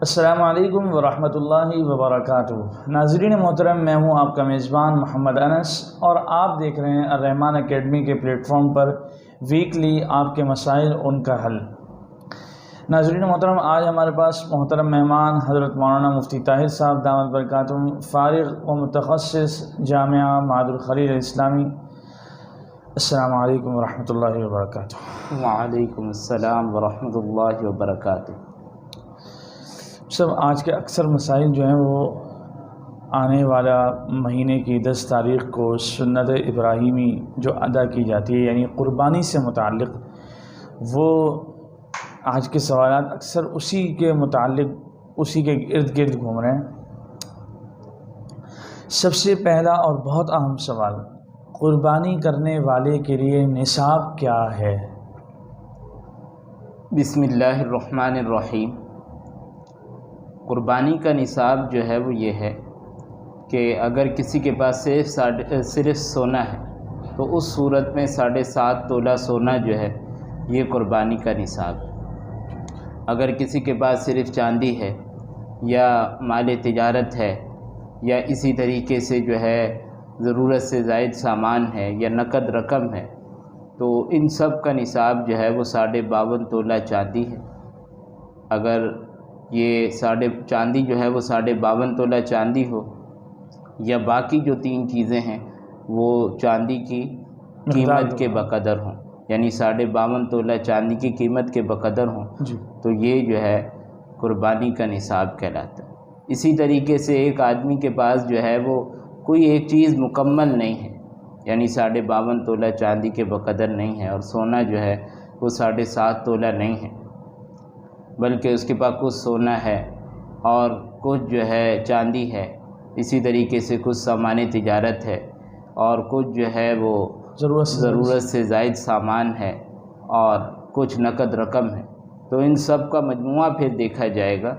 السلام علیکم ورحمۃ اللہ وبرکاتہ۔ ناظرین محترم، میں ہوں آپ کا میزبان محمد انس اور آپ دیکھ رہے ہیں الرحمان اکیڈمی کے پلیٹ فارم پر ویکلی آپ کے مسائل ان کا حل۔ ناظرین محترم، آج ہمارے پاس محترم مہمان حضرت مولانا مفتی طاہر صاحب دامت برکاتہم، فارغ و متخصص جامعہ معہد الخلیل الاسلامی۔ السلام علیکم ورحمۃ اللہ وبرکاتہ۔ وعلیکم السلام ورحمۃ اللہ وبرکاتہ۔ سب آج کے اکثر مسائل جو ہیں وہ آنے والا مہینے کی 10 تاریخ کو سنت ابراہیمی جو ادا کی جاتی ہے یعنی قربانی سے متعلق، وہ آج کے سوالات اکثر اسی کے متعلق اسی کے ارد گرد گھوم رہے ہیں۔ سب سے پہلا اور بہت اہم سوال، قربانی کرنے والے کے لیے نصاب کیا ہے؟ بسم اللہ الرحمن الرحیم۔ قربانی کا نصاب جو ہے وہ یہ ہے کہ اگر کسی کے پاس صرف سونا ہے تو اس صورت میں 7.5 تولہ سونا جو ہے یہ قربانی کا نصاب ہے۔ اگر کسی کے پاس صرف چاندی ہے یا مال تجارت ہے یا اسی طریقے سے جو ہے ضرورت سے زائد سامان ہے یا نقد رقم ہے تو ان سب کا نصاب جو ہے وہ 52.5 تولہ چاندی ہے۔ اگر یہ چاندی جو ہے وہ 52.5 تولہ چاندی ہو یا باقی جو 3 چیزیں ہیں وہ چاندی کی قیمت کے بقدر ہوں، یعنی 52.5 تولہ چاندی کی قیمت کے بقدر ہوں تو یہ جو ہے قربانی کا نصاب کہلاتا ہے۔ اسی طریقے سے ایک آدمی کے پاس جو ہے وہ کوئی ایک چیز مکمل نہیں ہے، یعنی 52.5 تولہ چاندی کے بقدر نہیں ہے اور سونا جو ہے وہ 7.5 تولہ نہیں ہے، بلکہ اس کے پاس کچھ سونا ہے اور کچھ جو ہے چاندی ہے، اسی طریقے سے کچھ سامان تجارت ہے اور کچھ جو ہے وہ ضرورت سے زائد سامان ہے اور کچھ نقد رقم ہے، تو ان سب کا مجموعہ پھر دیکھا جائے گا۔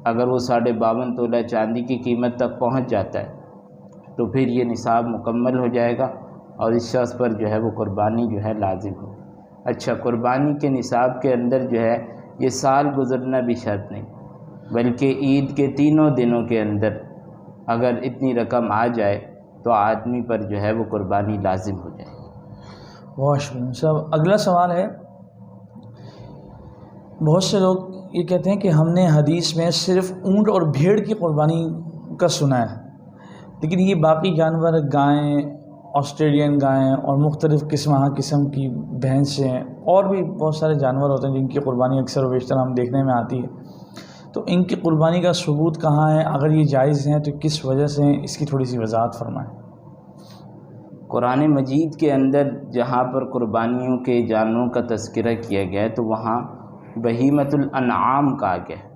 اگر وہ 52.5 تولہ چاندی کی قیمت تک پہنچ جاتا ہے تو پھر یہ نصاب مکمل ہو جائے گا اور اس شخص پر جو ہے وہ قربانی جو ہے لازم ہو۔ اچھا، قربانی کے نصاب کے اندر جو ہے یہ سال گزرنا بھی شرط نہیں، بلکہ عید کے 3 دنوں کے اندر اگر اتنی رقم آ جائے تو آدمی پر جو ہے وہ قربانی لازم ہو جائے۔ بہت شکریہ صاحب۔ اگلا سوال ہے، بہت سے لوگ یہ کہتے ہیں کہ ہم نے حدیث میں صرف اونٹ اور بھیڑ کی قربانی کا سنا ہے، لیکن یہ باقی جانور، گائیں، آسٹریلین گائیں اور مختلف قسم کی بھینسیں اور بھی بہت سارے جانور ہوتے ہیں جن کی قربانی اکثر و بیشتر ہم دیکھنے میں آتی ہے، تو ان کی قربانی کا ثبوت کہاں ہے؟ اگر یہ جائز ہیں تو کس وجہ سے؟ اس کی تھوڑی سی وضاحت فرمائیں۔ قرآن مجید کے اندر جہاں پر قربانیوں کے جانوروں کا تذکرہ کیا گیا ہے تو وہاں بہیمۃ الانعام کہا گیا ہے،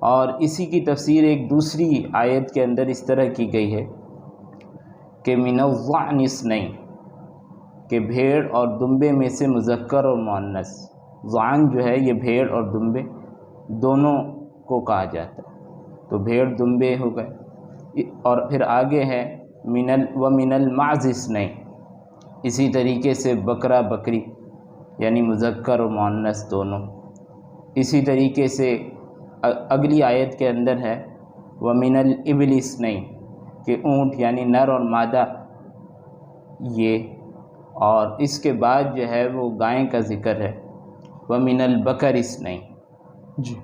اور اسی کی تفسیر ایک دوسری آیت کے اندر اس طرح کی گئی ہے کہ من الضأن اثنین، کہ بھیڑ اور دمبے میں سے مذکر اور مؤنث، ضعن جو ہے یہ بھیڑ اور دمبے دونوں کو کہا جاتا ہے، تو بھیڑ دمبے ہو گئے، اور پھر آگے ہے ومن المعز اثنین، اسی طریقے سے بکرا بکری یعنی مذکر اور مؤنث دونوں، اسی طریقے سے اگلی آیت کے اندر ہے ومن الابل اثنین، کہ اونٹ یعنی نر اور مادہ یہ، اور اس کے بعد جو ہے وہ گائیں کا ذکر ہے ومن البقر اثنین جی،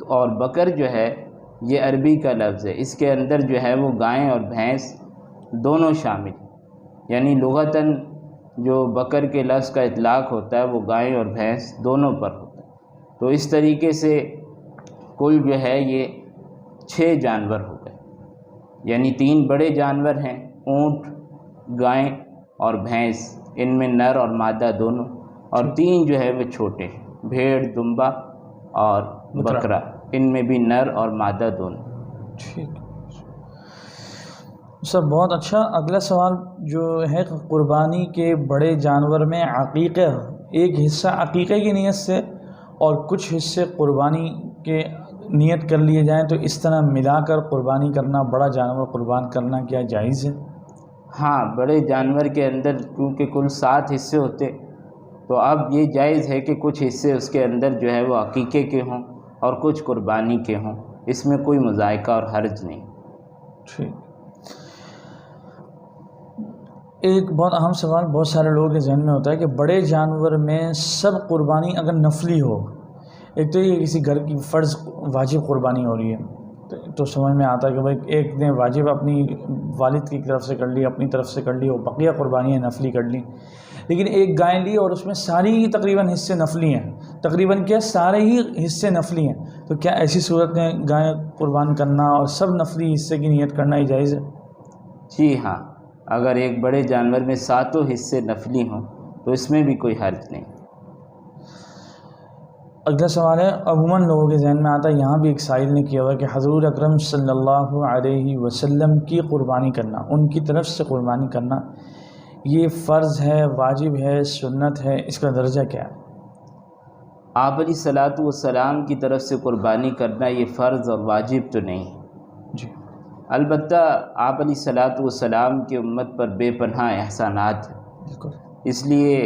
اور بکر جو ہے یہ عربی کا لفظ ہے، اس کے اندر جو ہے وہ گائیں اور بھینس دونوں شامل، یعنی لغتاً جو بکر کے لفظ کا اطلاق ہوتا ہے وہ گائیں اور بھینس دونوں پر ہوتا ہے، تو اس طریقے سے کل جو ہے یہ 6 جانور ہو گئے، یعنی 3 بڑے جانور ہیں، اونٹ، گائیں اور بھینس، ان میں نر اور مادہ دونوں، اور 3 جو ہے وہ چھوٹے ہیں، بھیڑ، دمبا اور بکرا، ان میں بھی نر اور مادہ دونوں۔ ٹھیک سر، بہت اچھا۔ اگلا سوال جو ہے، قربانی کے بڑے جانور میں عقیقہ، ایک حصہ عقیقے کی نیت سے اور کچھ حصے قربانی کے نیت کر لیے جائیں تو اس طرح ملا کر قربانی کرنا، بڑا جانور قربان کرنا کیا جائز ہے؟ ہاں، بڑے جانور کے اندر کیونکہ کل 7 حصے ہوتے تو اب یہ جائز ہے کہ کچھ حصے اس کے اندر جو ہے وہ عقیقے کے ہوں اور کچھ قربانی کے ہوں، اس میں کوئی مذائقہ اور حرج نہیں۔ ٹھیک۔ ایک بہت اہم سوال بہت سارے لوگوں کے ذہن میں ہوتا ہے کہ بڑے جانور میں سب قربانی اگر نفلی ہو، ایک تو یہ کسی گھر کی فرض واجب قربانی ہو رہی ہے تو سمجھ میں آتا ہے کہ بھائی ایک نے واجب اپنی والد کی طرف سے کر لی، اپنی طرف سے کر لی، اور بقیہ قربانیاں نفلی کر لی۔ لیکن ایک گائے لی اور اس میں ساری ہی تقریباً حصے نفلی ہیں، تقریباً کیا سارے ہی حصے نفلی ہیں، تو کیا ایسی صورت میں گائے قربان کرنا اور سب نفلی حصے کی نیت کرنا ہی جائز ہے؟ جی ہاں، اگر ایک بڑے جانور میں 7 حصے نفلی ہوں تو اس میں بھی کوئی حرج نہیں۔ اگلا سوال ہے، عموماً لوگوں کے ذہن میں آتا ہے، یہاں بھی ایک سائل نے کیا ہوا کہ حضور اکرم صلی اللہ علیہ وسلم کی قربانی کرنا، ان کی طرف سے قربانی کرنا، یہ فرض ہے، واجب ہے، سنت ہے، اس کا درجہ کیا ہے؟ آپ علیہ الصلاۃ والسلام کی طرف سے قربانی کرنا یہ فرض اور واجب تو نہیں ہے۔ جی، البتہ آپ علیہ الصلاۃ والسلام کی امت پر بے پناہ احسانات ہیں، بالکل۔ اس لیے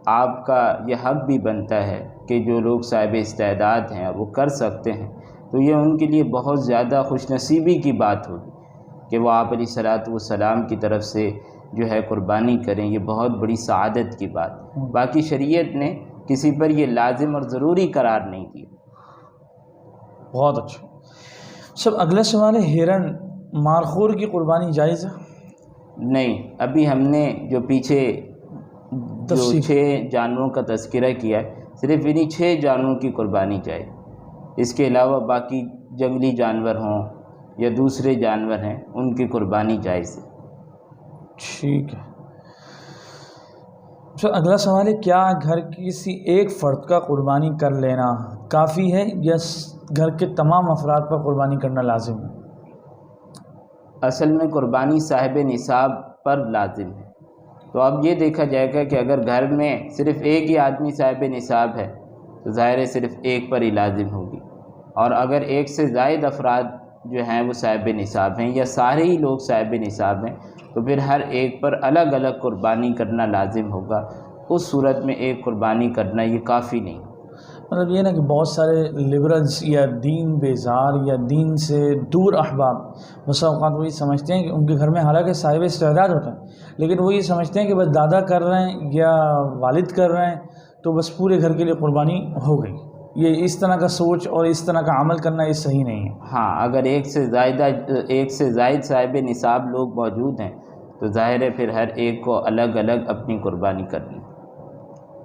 آپ کا یہ حق بھی بنتا ہے کہ جو لوگ صاحب استعداد ہیں اور وہ کر سکتے ہیں تو یہ ان کے لیے بہت زیادہ خوش نصیبی کی بات ہوگی کہ وہ آپ علیہ الصلاۃ والسلام کی طرف سے جو ہے قربانی کریں، یہ بہت بڑی سعادت کی بات۔ باقی شریعت نے کسی پر یہ لازم اور ضروری قرار نہیں دیا۔ بہت اچھا۔ سب اگلا سوال ہے، ہرن مارخور کی قربانی جائز ہے؟ نہیں، ابھی ہم نے جو پیچھے جو تفصیل 6 جانوروں کا تذکرہ کیا ہے، صرف انہی 6 جانوروں کی قربانی جائے، اس کے علاوہ باقی جنگلی جانور ہوں یا دوسرے جانور ہیں ان کی قربانی جائز ہے۔ ٹھیک ہے۔ سر اگلا سوال ہے، کیا گھر کی کسی ایک فرد کا قربانی کر لینا کافی ہے یا گھر کے تمام افراد پر قربانی کرنا لازم ہے؟ اصل میں قربانی صاحب نصاب پر لازم ہے، تو اب یہ دیکھا جائے گا کہ اگر گھر میں صرف ایک ہی آدمی صاحب نصاب ہے تو ظاہر ہے صرف ایک پر ہی لازم ہوگی، اور اگر ایک سے زائد افراد جو ہیں وہ صاحب نصاب ہیں یا سارے ہی لوگ صاحب نصاب ہیں تو پھر ہر ایک پر الگ الگ قربانی کرنا لازم ہوگا۔ اس صورت میں ایک قربانی کرنا یہ کافی نہیں۔ مطلب یہ نا کہ بہت سارے لبرلز یا دین بیزار یا دین سے دور احباب بسا اوقات وہ یہ سمجھتے ہیں کہ ان کے گھر میں حالانکہ صاحب استعداد ہوتا ہے لیکن وہ یہ سمجھتے ہیں کہ بس دادا کر رہے ہیں یا والد کر رہے ہیں تو بس پورے گھر کے لیے قربانی ہو گئی۔ یہ اس طرح کا سوچ اور اس طرح کا عمل کرنا یہ صحیح نہیں ہے۔ ہاں، اگر ایک سے زائد صاحب نصاب لوگ موجود ہیں تو ظاہر ہے پھر ہر ایک کو الگ الگ اپنی قربانی کرنی۔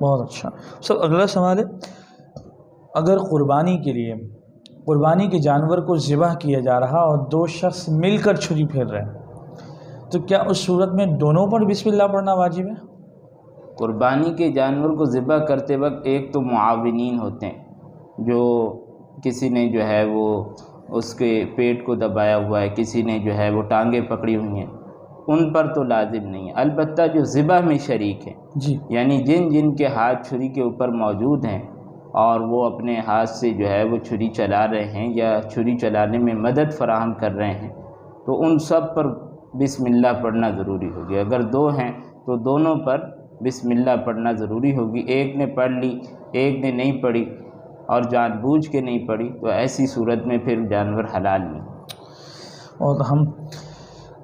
بہت اچھا۔ سب اگلا سوال ہے، اگر قربانی کے لیے قربانی کے جانور کو ذبح کیا جا رہا اور 2 شخص مل کر چھری پھیر رہے ہیں تو کیا اس صورت میں دونوں پر بسم اللہ پڑھنا واجب ہے؟ قربانی کے جانور کو ذبح کرتے وقت ایک تو معاونین ہوتے ہیں، جو کسی نے جو ہے وہ اس کے پیٹ کو دبایا ہوا ہے، کسی نے جو ہے وہ ٹانگیں پکڑی ہوئی ہیں، ان پر تو لازم نہیں ہے۔ البتہ جو ذبح میں شریک ہیں، جی، یعنی جن کے ہاتھ چھری کے اوپر موجود ہیں اور وہ اپنے ہاتھ سے جو ہے وہ چھری چلا رہے ہیں یا چھری چلانے میں مدد فراہم کر رہے ہیں تو ان سب پر بسم اللہ پڑھنا ضروری ہوگی۔ اگر 2 ہیں تو دونوں پر بسم اللہ پڑھنا ضروری ہوگی۔ ایک نے پڑھ لی، ایک نے نہیں پڑھی اور جان بوجھ کے نہیں پڑھی تو ایسی صورت میں پھر جانور حلال نہیں۔ اور ہم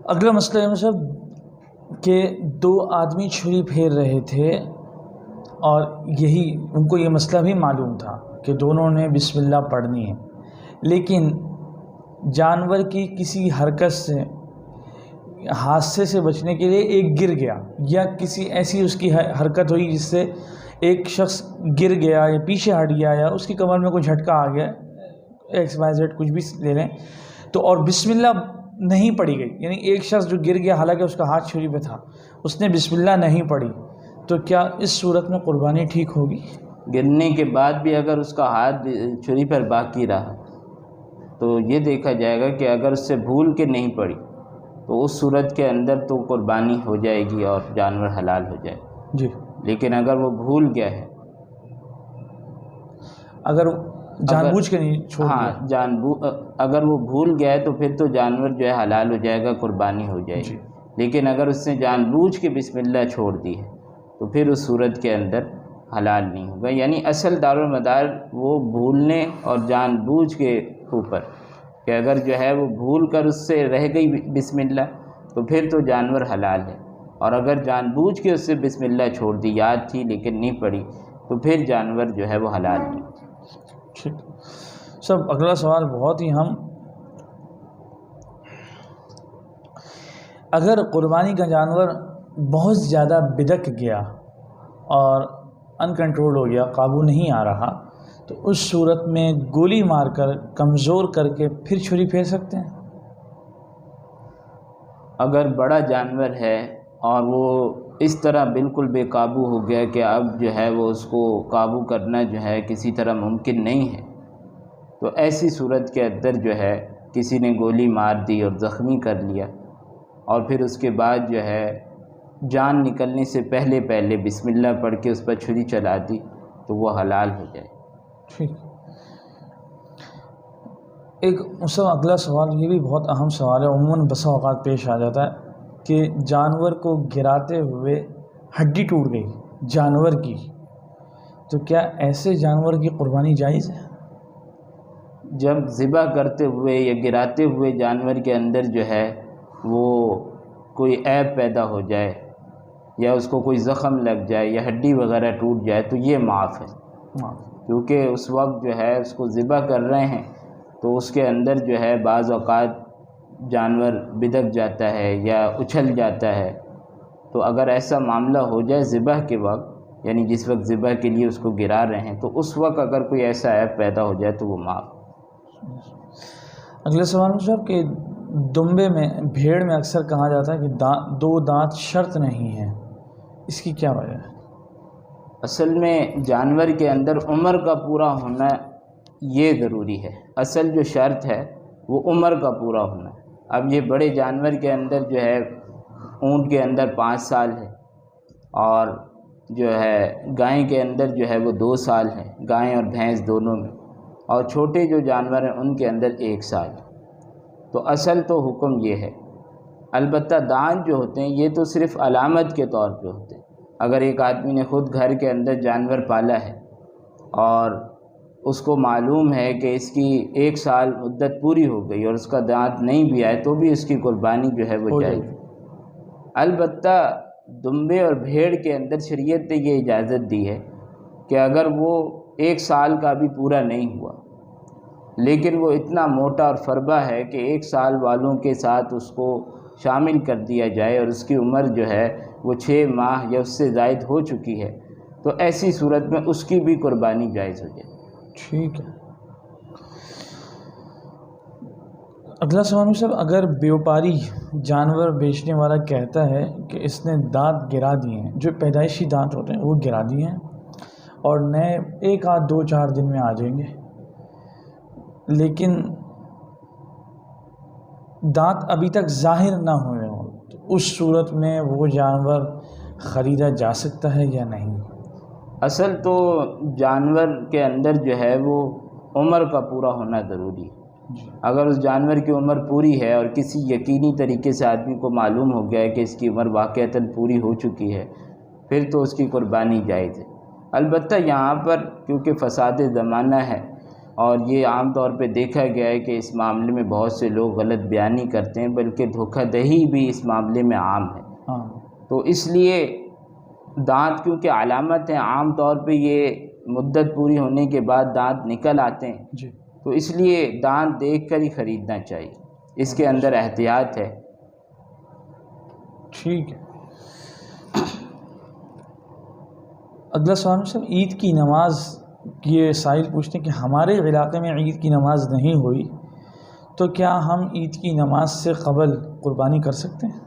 اگلا مسئلہ ہے صاحب کہ 2 آدمی چھری پھیر رہے تھے اور یہی ان کو یہ مسئلہ بھی معلوم تھا کہ دونوں نے بسم اللہ پڑھنی ہے، لیکن جانور کی کسی حرکت سے حادثے سے بچنے کے لیے ایک گر گیا یا کسی ایسی اس کی حرکت ہوئی جس سے ایک شخص گر گیا یا پیچھے ہٹ گیا یا اس کی کمر میں کوئی جھٹکا آ گیا، XYZ کچھ بھی لے لیں تو، اور بسم اللہ نہیں پڑھی گئی، یعنی ایک شخص جو گر گیا حالانکہ اس کا ہاتھ چھری پہ تھا اس نے بسم اللہ نہیں پڑھی تو کیا اس صورت میں قربانی ٹھیک ہوگی؟ گرنے کے بعد بھی اگر اس کا ہاتھ چھری پر باقی رہا تو یہ دیکھا جائے گا کہ اگر اس سے بھول کے نہیں پڑی تو اس صورت کے اندر تو قربانی ہو جائے گی اور جانور حلال ہو جائے گا۔ جی، لیکن اگر وہ بھول گیا ہے، اگر جان بوجھ کے نہیں چھوڑ دیا، اگر وہ بھول گیا ہے تو پھر تو جانور جو ہے حلال ہو جائے گا، قربانی ہو جائے گی۔ لیکن اگر اس نے جان بوجھ کے بسم اللہ چھوڑ دی ہے تو پھر اس صورت کے اندر حلال نہیں ہوگا۔ یعنی اصل دارالمدار وہ بھولنے اور جان بوجھ کے اوپر، کہ اگر جو ہے وہ بھول کر اس سے رہ گئی بسم اللہ تو پھر تو جانور حلال ہے، اور اگر جان بوجھ کے اس سے بسم اللہ چھوڑ دی، یاد تھی لیکن نہیں پڑھی، تو پھر جانور جو ہے وہ حلال نہیں۔ ٹھیک سب، اگلا سوال بہت ہی اہم، اگر قربانی کا جانور بہت زیادہ بدک گیا اور ان کنٹرول ہو گیا، قابو نہیں آ رہا، تو اس صورت میں گولی مار کر کمزور کر کے پھر چھری پھیر سکتے ہیں؟ اگر بڑا جانور ہے اور وہ اس طرح بالکل بے قابو ہو گیا کہ اب جو ہے وہ اس کو قابو کرنا جو ہے کسی طرح ممکن نہیں ہے، تو ایسی صورت کے اندر جو ہے کسی نے گولی مار دی اور زخمی کر لیا، اور پھر اس کے بعد جو ہے جان نکلنے سے پہلے بسم اللہ پڑھ کے اس پر چھری چلا دی، تو وہ حلال ہو جائے۔ ٹھیک، ایک اگلا سوال یہ بھی بہت اہم سوال ہے، عموماً بسا اوقات پیش آ جاتا ہے کہ جانور کو گراتے ہوئے ہڈی ٹوٹ گئی جانور کی، تو کیا ایسے جانور کی قربانی جائز ہے؟ جب ذبح کرتے ہوئے یا گراتے ہوئے جانور کے اندر جو ہے وہ کوئی عیب پیدا ہو جائے یا اس کو کوئی زخم لگ جائے یا ہڈی وغیرہ ٹوٹ جائے تو یہ معاف ہے، کیونکہ اس وقت جو ہے اس کو ذبح کر رہے ہیں تو اس کے اندر جو ہے بعض اوقات جانور بدک جاتا ہے یا اچھل جاتا ہے، تو اگر ایسا معاملہ ہو جائے ذبح کے وقت، یعنی جس وقت ذبح کے لیے اس کو گرا رہے ہیں، تو اس وقت اگر کوئی ایسا عیب پیدا ہو جائے تو وہ معاف۔ اگلے سوال میں صاحب کہ دمبے میں، بھیڑ میں اکثر کہا جاتا ہے کہ دو دانت شرط نہیں ہے، اس کی کیا وجہ ہے؟ اصل میں جانور کے اندر عمر کا پورا ہونا یہ ضروری ہے، اصل جو شرط ہے وہ عمر کا پورا ہونا ہے۔ اب یہ بڑے جانور کے اندر جو ہے اونٹ کے اندر 5 سال ہے، اور جو ہے گائے کے اندر جو ہے وہ 2 سال ہے، گائے اور بھینس دونوں میں، اور چھوٹے جو جانور ہیں ان کے اندر 1 سال ہے۔ تو اصل تو حکم یہ ہے، البتہ دانت جو ہوتے ہیں یہ تو صرف علامت کے طور پہ ہوتے ہیں۔ اگر ایک آدمی نے خود گھر کے اندر جانور پالا ہے اور اس کو معلوم ہے کہ اس کی 1 سال مدت پوری ہو گئی اور اس کا دانت نہیں بھی آئے، تو بھی اس کی قربانی جو ہے وہ جائز ہے۔ البتہ دمبے اور بھیڑ کے اندر شریعت نے یہ اجازت دی ہے کہ اگر وہ 1 سال کا بھی پورا نہیں ہوا لیکن وہ اتنا موٹا اور فربا ہے کہ 1 سال والوں کے ساتھ اس کو شامل کر دیا جائے اور اس کی عمر جو ہے وہ 6 ماہ یا اس سے زائد ہو چکی ہے، تو ایسی صورت میں اس کی بھی قربانی جائز ہو جائے۔ ٹھیک ہے۔ اگلا سوال صاحب، اگر بیوپاری جانور بیچنے والا کہتا ہے کہ اس نے دانت گرا دیے ہیں، جو پیدائشی دانت ہوتے ہیں وہ گرا دیے ہیں اور نئے 1 آدھ 2 4 دن میں آ جائیں گے، لیکن دانت ابھی تک ظاہر نہ ہوئے ہوں، تو اس صورت میں وہ جانور خریدا جا سکتا ہے یا نہیں؟ اصل تو جانور کے اندر جو ہے وہ عمر کا پورا ہونا ضروری ہے۔ اگر اس جانور کی عمر پوری ہے اور کسی یقینی طریقے سے آدمی کو معلوم ہو گیا ہے کہ اس کی عمر واقعتاً پوری ہو چکی ہے، پھر تو اس کی قربانی جائز ہے۔ البتہ یہاں پر کیونکہ فساد زمانہ ہے اور یہ عام طور پہ دیکھا گیا ہے کہ اس معاملے میں بہت سے لوگ غلط بیانی کرتے ہیں، بلکہ دھوکہ دہی بھی اس معاملے میں عام ہے، تو اس لیے دانت کیونکہ علامت ہیں، عام طور پہ یہ مدت پوری ہونے کے بعد دانت نکل آتے ہیں، جی، تو اس لیے دانت دیکھ کر ہی خریدنا چاہیے، اس کے اندر احتیاط ہے۔ ٹھیک ہے۔ اگلا سوال صاحب، عید کی نماز، یہ سائل پوچھتے ہیں کہ ہمارے علاقے میں عید کی نماز نہیں ہوئی، تو کیا ہم عید کی نماز سے قبل قربانی کر سکتے ہیں؟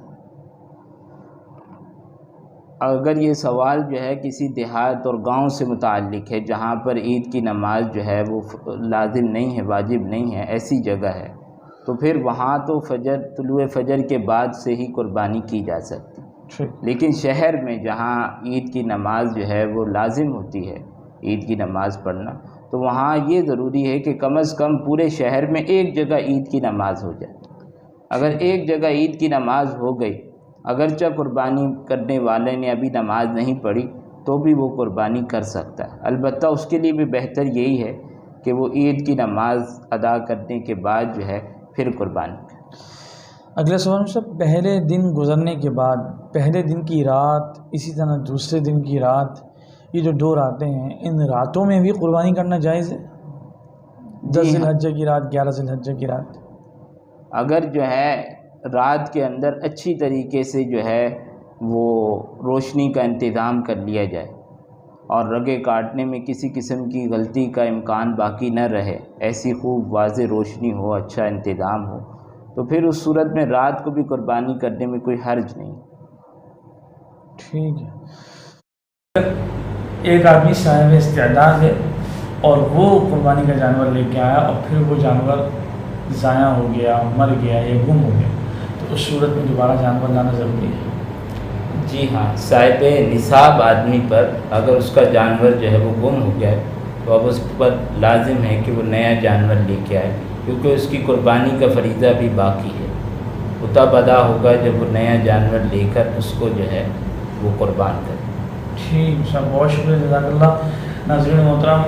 اگر یہ سوال جو ہے کسی دیہات اور گاؤں سے متعلق ہے جہاں پر عید کی نماز جو ہے وہ لازم نہیں ہے، واجب نہیں ہے، ایسی جگہ ہے، تو پھر وہاں تو طلوع فجر کے بعد سے ہی قربانی کی جا سکتی۔ لیکن شہر میں جہاں عید کی نماز جو ہے وہ لازم ہوتی ہے، عید کی نماز پڑھنا، تو وہاں یہ ضروری ہے کہ کم از کم پورے شہر میں ایک جگہ عید کی نماز ہو جائے۔ اگر ایک جگہ عید کی نماز ہو گئی، اگرچہ قربانی کرنے والے نے ابھی نماز نہیں پڑھی، تو بھی وہ قربانی کر سکتا ہے۔ البتہ اس کے لیے بھی بہتر یہی ہے کہ وہ عید کی نماز ادا کرنے کے بعد جو ہے پھر قربانی کرے۔ اگلا سوال سے پہلے دن گزرنے کے بعد پہلے دن کی رات اسی طرح دوسرے دن کی رات، یہ جو 2 راتیں ہیں، ان راتوں میں بھی قربانی کرنا جائز ہے؟ 10 ذی الحجہ کی رات، 11 ذی الحجہ کی رات؟ اگر جو ہے رات کے اندر اچھی طریقے سے جو ہے وہ روشنی کا انتظام کر لیا جائے اور رگے کاٹنے میں کسی قسم کی غلطی کا امکان باقی نہ رہے، ایسی خوب واضح روشنی ہو، اچھا انتظام ہو، تو پھر اس صورت میں رات کو بھی قربانی کرنے میں کوئی حرج نہیں۔ ٹھیک ہے۔ ایک آدمی صاحب استعداد ہے اور وہ قربانی کا جانور لے کے آیا اور پھر وہ جانور ضائع ہو گیا، مر گیا یا گم ہو گیا، تو اس صورت میں دوبارہ جانور لانا ضروری ہے؟ جی ہاں، صاحب نصاب آدمی پر اگر اس کا جانور جو ہے وہ گم ہو گیا تو اب اس پر لازم ہے کہ وہ نیا جانور لے کے آئے، کیونکہ اس کی قربانی کا فریضہ بھی باقی ہے۔ وہ تب ادا ہوگا جب وہ نیا جانور لے کر اس کو جو ہے وہ قربان کرے۔ ٹھیک صاحب، بہت شکریہ، جزاک اللہ۔ ناظرین محترم،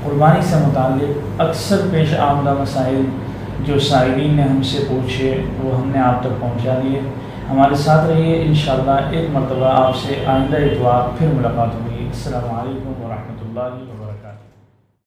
قربانی سے متعلق اکثر پیش آمدہ مسائل جو سائلین نے ہم سے پوچھے وہ ہم نے آپ تک پہنچا دیے۔ ہمارے ساتھ رہیے، انشاءاللہ ایک مرتبہ آپ سے آئندہ اتوار پھر ملاقات ہوگی۔ السلام علیکم ورحمۃ اللہ وبرکاتہ۔